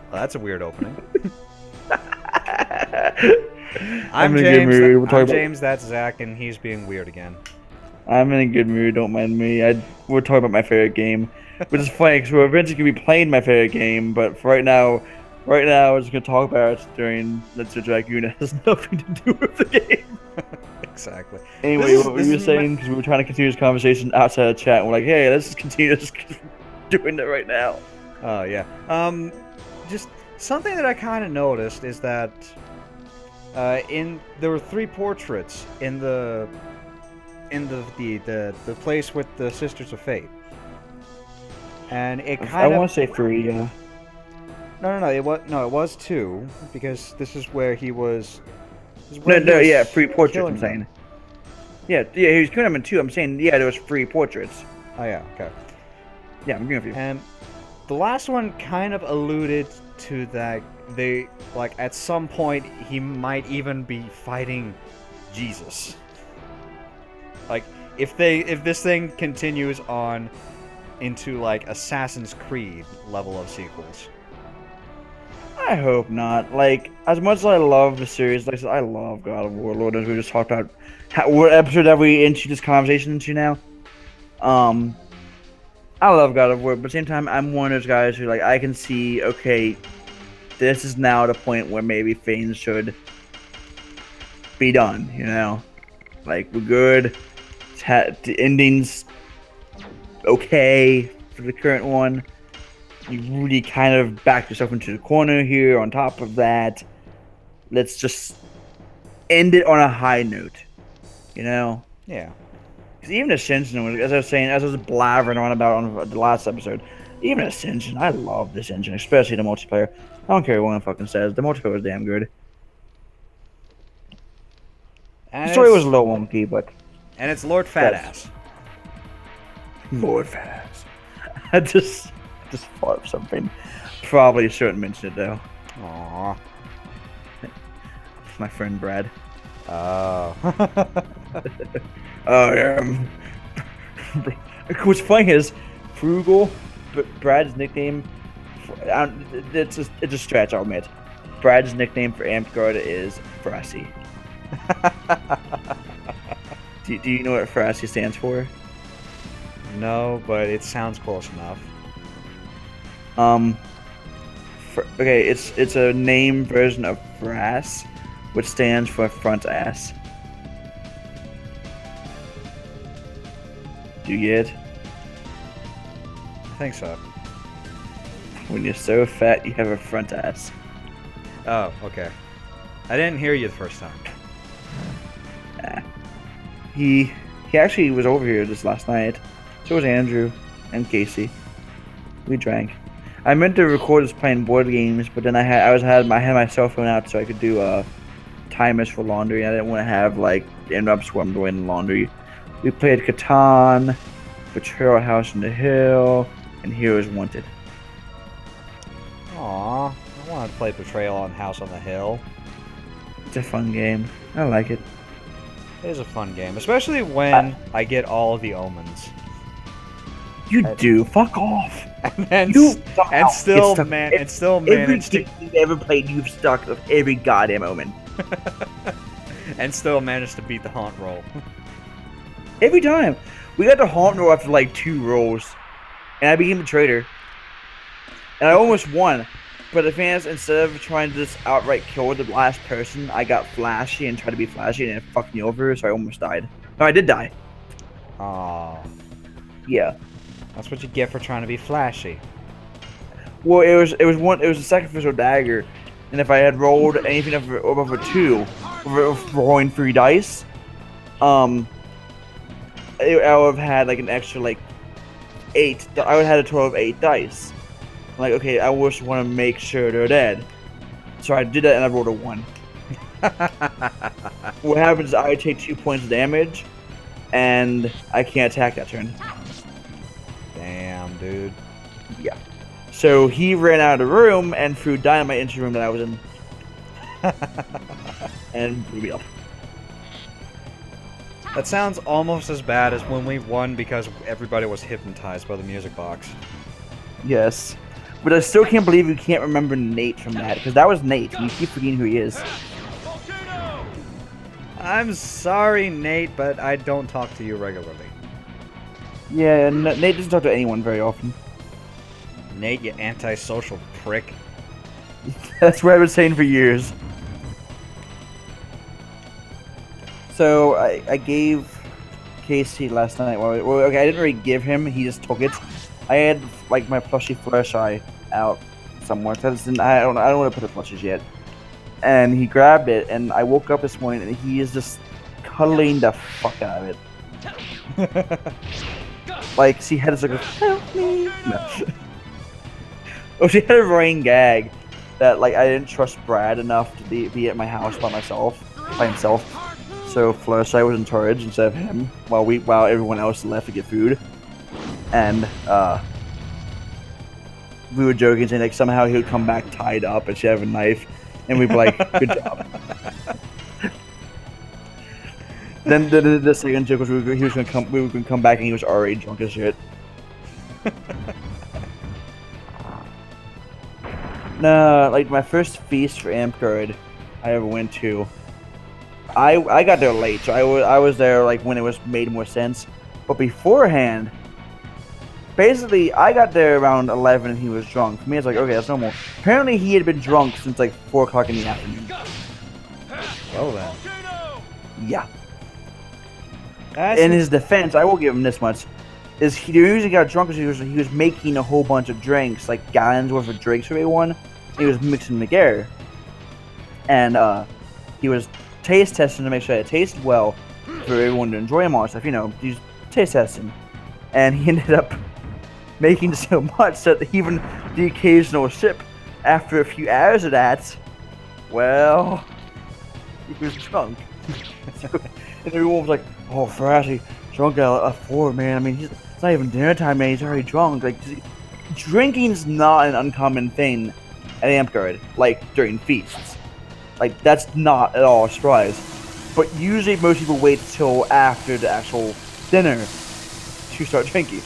Well, that's a weird opening. I'm in a good mood. I'm James, that's Zach, and he's being weird again. I'm in a good mood. Don't mind me. We're talking about my favorite game, which is funny because we're eventually gonna be playing my favorite game. But for right now, we're just gonna talk about it during Let's Go Dragoon. It has nothing to do with the game. Exactly. Anyway, what were you saying? Because we were trying to continue this conversation outside of chat. And we're like, hey, let's just continue just doing it right now. Oh yeah. Just something that I kind of noticed is that there were 3 portraits in the place with the Sisters of Fate, and it kind of. I want to say 3. Yeah. No. It was 2 because this is where he was. Yeah, 3 portraits. I'm saying. Yeah, he was killing them in 2. I'm saying, yeah, there was 3 portraits. Oh yeah, okay. Yeah, I'm agreeing with you. And the last one kind of alluded to that they, like, at some point he might even be fighting Jesus. Like, if this thing continues on into like Assassin's Creed level of sequels. I hope not. Like, as much as I love the series, like I said, I love God of War, Lord, as we just talked about. What episode are we into this conversation into now? I love God of War, but at the same time, I'm one of those guys who, like, I can see, okay, this is now the point where maybe things should be done, you know? Like, we're good. The ending's okay for the current one. You really kind of backed yourself into the corner here. On top of that, let's just end it on a high note, you know? Yeah. Because even Ascension, as I was saying, as I was blabbering on about on the last episode, even Ascension, I love this engine, especially the multiplayer. I don't care what anyone fucking says. The multiplayer was damn good. And the story was a little wonky, but... And it's Lord Fatass. Lord Fatass. I just thought of something. Probably shouldn't mention it, though. Aww. My friend Brad. Oh. Oh, yeah. What's funny is, Frugal, Brad's nickname, it's a stretch, I'll admit. Brad's nickname for Amtgard is Frassi. Do you know what Frassi stands for? No, but it sounds close enough. Okay, it's a name version of Frass, which stands for front ass. Do you get? I think so. When you're so fat, you have a front ass. Oh, okay. I didn't hear you the first time. He actually was over here this last night. So was Andrew and Casey. We drank. I meant to record us playing board games, but then I had my cell phone out so I could do timers for laundry. I didn't want to have like interrupts while I'm doing laundry. We played Catan, Betrayal House in the Hill, and Heroes Wanted. Aw, I want to play Betrayal on House on the Hill. It's a fun game. I like it. It is a fun game, especially when I get all of the omens. You do. Fuck off. And still managed every game you've ever played, you've stuck with every goddamn omen. And still managed to beat the haunt roll. Every time. We got the haunt roll after like 2 rolls. And I became a traitor. And I almost won. But the fans, instead of trying to just outright kill the last person, I got flashy and tried to be flashy and it fucked me over, so I almost died. No, I did die. Aww. Yeah. That's what you get for trying to be flashy. Well, it was a sacrificial dagger, and if I had rolled anything above a 2, rolling 3 dice, I would have had like an extra like 8. I would have had a total of 8 dice. I'm like, okay, I just want to make sure they're dead, so I did that and I rolled a 1. What happens is I take 2 points of damage, and I can't attack that turn. Damn, dude. Yeah. So he ran out of the room and threw dynamite into the room that I was in. And blew me up. That sounds almost as bad as when we won because everybody was hypnotized by the music box. Yes. But I still can't believe you can't remember Nate from that, because that was Nate, and you keep forgetting who he is. I'm sorry, Nate, but I don't talk to you regularly. Yeah, Nate doesn't talk to anyone very often. Nate, you antisocial prick. That's what I've been saying for years. So, I gave Casey last night, well, okay, I didn't really give him, he just took it. I had, like, my plushie Fluttershy out somewhere, because I don't want to put the plushies yet. And he grabbed it, and I woke up this morning, and he is just cuddling the fuck out of it. Like, she had this like, help me. No. Oh, she had a running gag that, like, I didn't trust Brad enough to be at my house by himself. So Fluttershy was in charge instead of him, while everyone else left to get food. And we were joking, saying like somehow he would come back tied up and she'd have a knife, and we'd be like, "Good job." Then the second joke was we were gonna come back and he was already drunk as shit. No, like my first feast for Amp I ever went to. I got there late, so I was there like when it was made more sense. But beforehand, basically, I got there around 11 and he was drunk. For me, it's like, okay, that's normal. Apparently, he had been drunk since like 4 o'clock in the afternoon. Well then. Yeah. In his defense, I will give him this much: is he usually got drunk because he was making a whole bunch of drinks, like gallons worth of drinks for everyone. He was mixing them together, and he was taste testing to make sure it tasted well for everyone to enjoy them all and stuff. You know, he's taste testing, and he ended up making so much that even the occasional sip, after a few hours of that, well, he was drunk. And everyone was like, "Oh, Ferrati, drunk at 4, man. I mean, it's not even dinner time, man. He's already drunk." Like, drinking's not an uncommon thing at Amp like during feasts. Like, that's not at all a surprise. But usually most people wait till after the actual dinner to start drinking.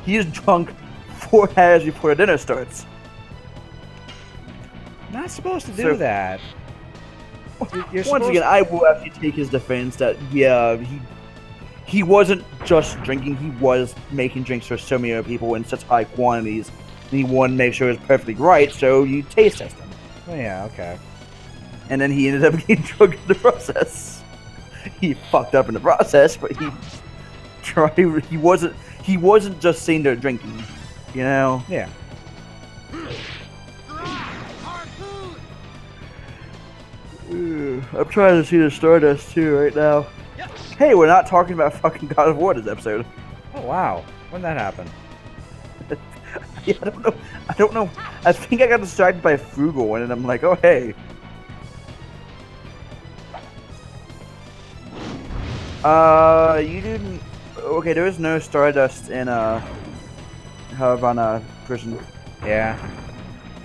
He is drunk 4 hours before the dinner starts. Not supposed to do that. Once again, I will actually take his defense that, yeah, he wasn't just drinking, he was making drinks for so many other people in such high quantities. And he wanted to make sure it was perfectly right, so you taste test him. Oh, yeah, okay. And then he ended up getting drunk in the process. He fucked up in the process, but he wasn't just sitting there drinking, you know? Yeah. I'm trying to see the Stardust too right now. Hey, we're not talking about fucking God of War this episode. Oh wow, when did that happen? Yeah, I don't know. I think I got distracted by Frugal, and I'm like, oh hey. You didn't. Okay, there is no Stardust in Havana prison. Yeah.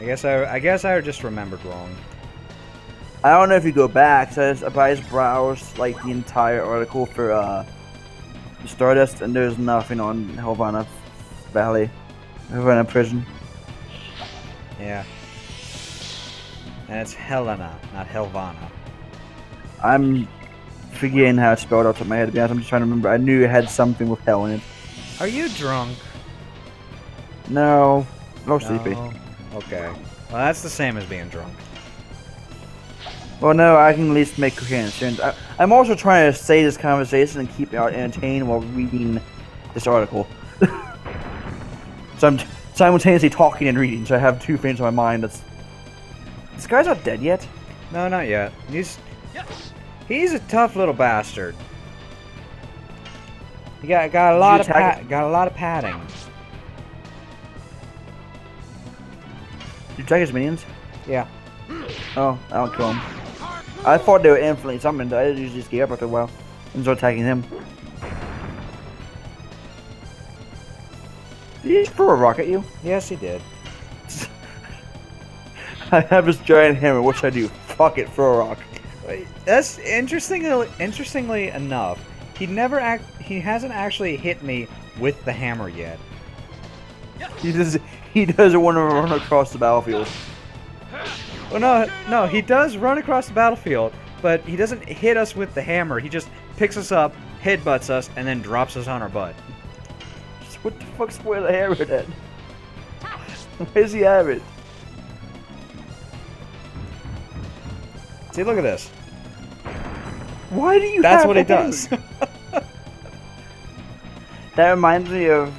I guess I just remembered wrong. I don't know if you go back, so I just browsed like the entire article for Stardust, and there's nothing on Havana Valley, Havana prison. Yeah. And it's Helena, not Helvana. I'm forgetting how it's spelled off the top of my head, to be honest. I'm just trying to remember. I knew it had something with hell in it. Are you drunk? No. No, sleepy. Okay. Well, that's the same as being drunk. Well, no, I can at least make coherent sense. I'm also trying to stay this conversation and keep it entertained while reading this article. So I'm simultaneously talking and reading, so I have two things on my mind. This guy's not dead yet? No, not yet. He's a tough little bastard. He got a lot of padding. Did you attack his minions? Yeah. Oh, I don't kill him. I thought they were infinitely summoned. I usually just gave up after a while and start attacking him. Did he just throw a rock at you? Yes, he did. I have this giant hammer. What should I do? Fuck it, throw a rock. That's interestingly enough, he hasn't actually hit me with the hammer yet. He doesn't want to run across the battlefield. Well, no, he does run across the battlefield, but he doesn't hit us with the hammer. He just picks us up, headbutts us, and then drops us on our butt. What the fuck's the point of the hammer then? Where does he have it? See, look at this. Why do you That's have what he a hammer? does. That reminds me of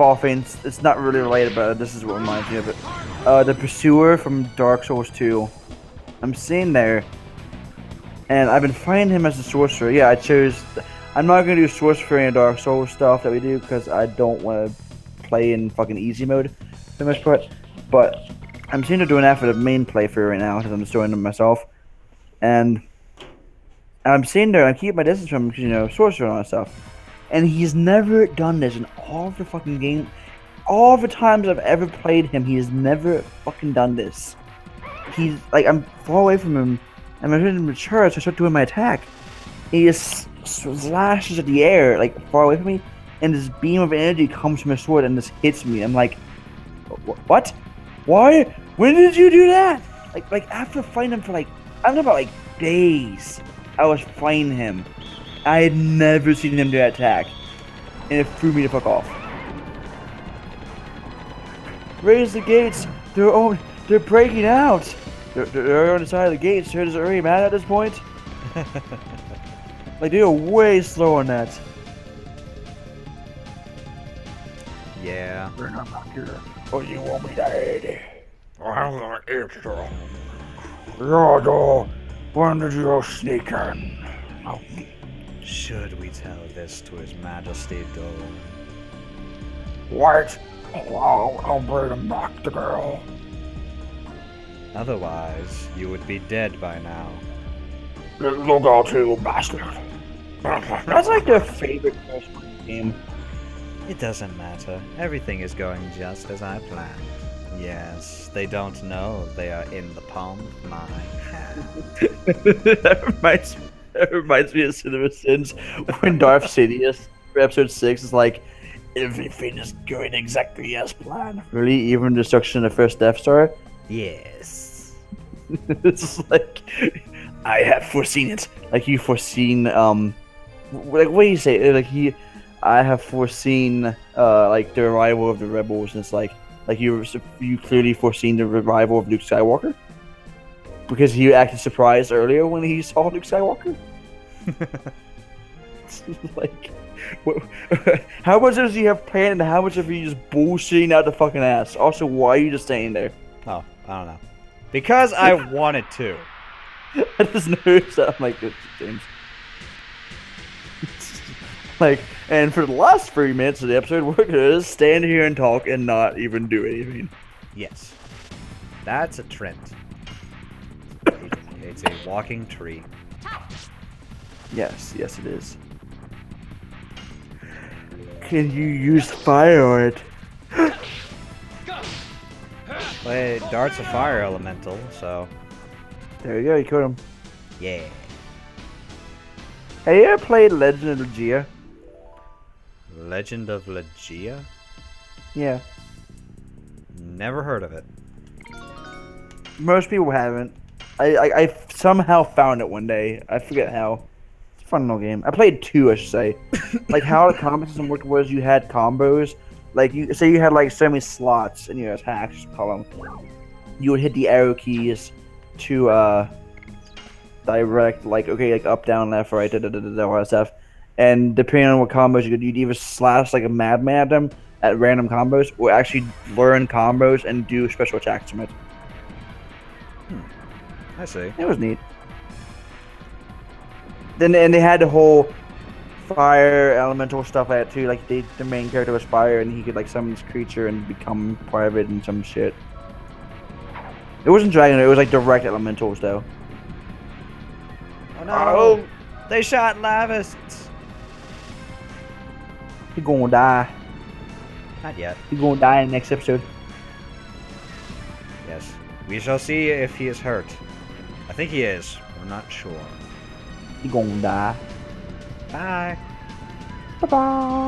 all things. It's not really related, but this is what reminds me of it. The Pursuer from Dark Souls 2. I'm sitting there, and I've been fighting him as a sorcerer. Yeah, I'm not gonna do sorcerer and Dark Souls stuff that we do because I don't want to play in fucking easy mode for the most part. But I'm sitting there doing that for the main playthrough right now because I'm just doing it myself. And I'm sitting there and I keep my distance from him because, you know, sorcerer and all that stuff. And he's never done this in all of the fucking game. All the times I've ever played him, he has never fucking done this. He's like, I'm far away from him, and I'm ready to mature, so I start doing my attack. He just slashes at the air, like far away from me, and this beam of energy comes from his sword and just hits me. I'm like, what? Why? When did you do that? Like after fighting him for like, I don't know, about like days, I was fighting him. I had never seen him do that attack, and it threw me the fuck off. Raise the gates. They're breaking out. They're on the side of the gates. Does it really matter at this point? Like, they are way slow on that. Yeah. Bring them back here. Or you won't be dead. I'm gonna eat you. Yodo, when did you sneak in? Oh. Should we tell this to His Majesty, though? What? I'll bring him back, the girl. Otherwise, you would be dead by now. Look out, you bastard. That's like their favorite first game. It doesn't matter. Everything is going just as I planned. Yes, they don't know they are in the palm of my hand. That reminds me of Cinema Sins when Darth Sidious, for episode 6, is like, everything is going exactly as planned. Really? Even destruction of the first Death Star? Yes. It's like, I have foreseen it. Like, you foreseen, like, what do you say? Like, I have foreseen, like, the arrival of the rebels, and it's like you clearly foreseen the arrival of Luke Skywalker? Because he acted surprised earlier when he saw Luke Skywalker? It's like, how much does he have planned, and how much of he just bullshitting out the fucking ass? Also, why are you just staying there? Oh, I don't know. Because I wanted to. I just noticed that. I'm like, James. Like, and for the last 3 minutes of the episode, we're gonna just stand here and talk and not even do anything. Yes. That's a trend. It's a walking tree. Yes, it is. Can you use fire on it? Well, Dart's a fire elemental, so... There you go, you killed him. Yeah. Have you ever played Legend of Legia? Legend of Legia? Yeah. Never heard of it. Most people haven't. I somehow found it one day. I forget how. It's a fun little game. I played 2, I should say. Like, how the combat system worked was you had combos. Like, you had like so many slots in your attacks column. You would hit the arrow keys to direct, like, okay, like up, down, left, right, all that stuff. And depending on what combos you'd either slash like a madman at them at random combos, or actually learn combos and do special attacks from it. I see. It was neat. Then and they had the whole fire elemental stuff like that too. Like the main character was fire, and he could like summon this creature and become part of it and some shit. It wasn't dragon. It was like direct elementals though. Oh no! They shot Lavists. He gonna die. Not yet. He gonna die in the next episode. Yes. We shall see if he is hurt. I think he is. I'm not sure. You gonna die. Bye. Bye bye.